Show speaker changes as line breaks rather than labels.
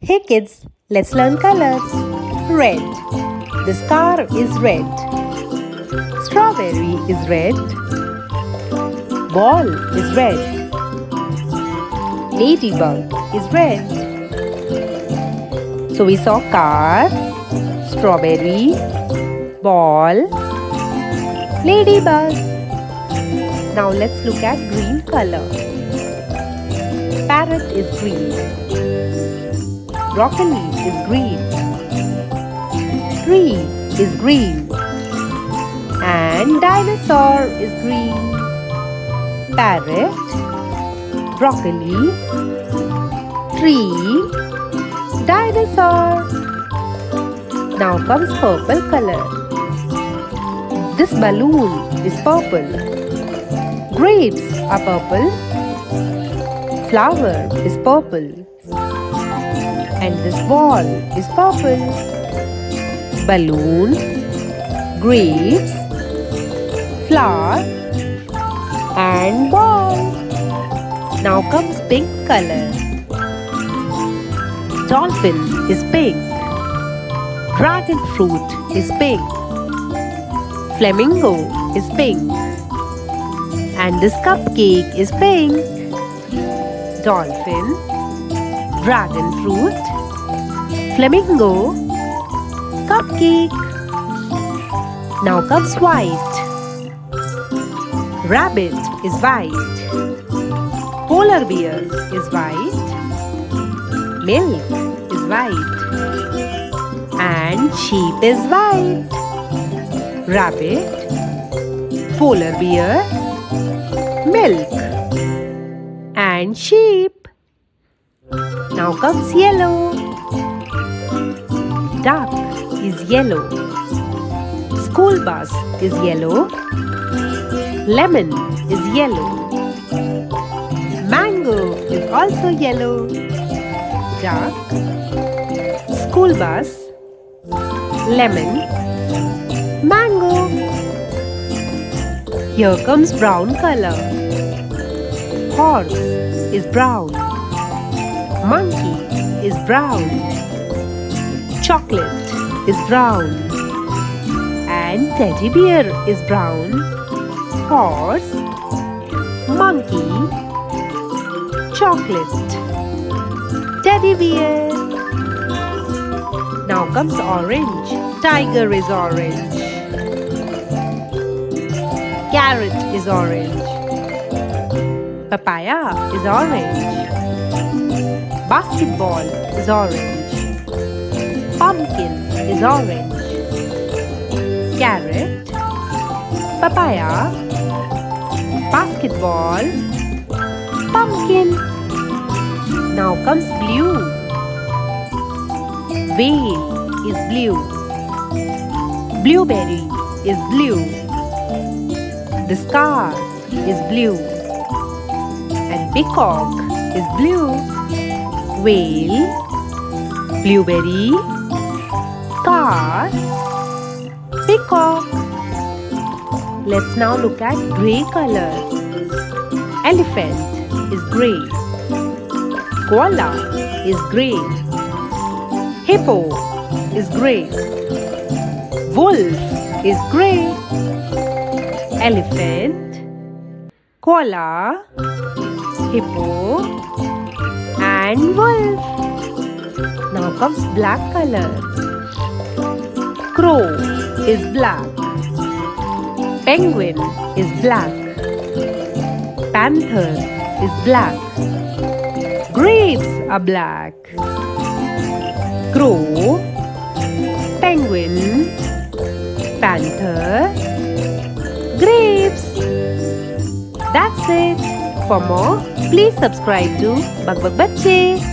Hey kids, let's learn colors. Red. This car is red. Strawberry is red. Ball is red. Ladybug is red. So we saw car, strawberry, ball, ladybug. Now let's look at green color. Parrot is green. Broccoli is green. Tree is green. And dinosaur is green. Parrot, broccoli, tree, dinosaur. Now comes purple color. This balloon is purple. Grapes are purple. Flower is purple. And this ball is purple. Balloon, grapes, flower and ball. Now comes pink color. Dolphin is pink. Dragon fruit is pink. Flamingo is pink. And this cupcake is pink. Dolphin, dragon fruit, flamingo, cupcake. Now comes white. Rabbit is white. Polar bear is white. Milk is white. And sheep is white. Rabbit, polar bear, milk and sheep. Now comes yellow. Duck is yellow. School bus is yellow. Lemon is yellow. Mango is also yellow. Duck, school bus, lemon, mango. Here comes brown color. Horse is brown. Monkey is brown. Chocolate is brown. And teddy bear is brown. Horse, monkey, chocolate, teddy bear. Now comes orange. Tiger is orange. Carrot is orange. Papaya is orange. Basketball is orange. Pumpkin is orange. Carrot, papaya, basketball, pumpkin. Now comes blue. Whale is blue. Blueberry is blue. The sky is blue. And peacock is blue. Whale, blueberry, car, peacock. Let's now look at grey color. Elephant is grey. Koala is grey. Hippo is grey. Wolf is grey. Elephant, koala, hippo and wolf. Now comes black color. Crow is black. Penguin is black. Panther is black. Grapes are black. Crow, penguin, panther, grapes. That's it. For more, please subscribe to Bakbak Bachche.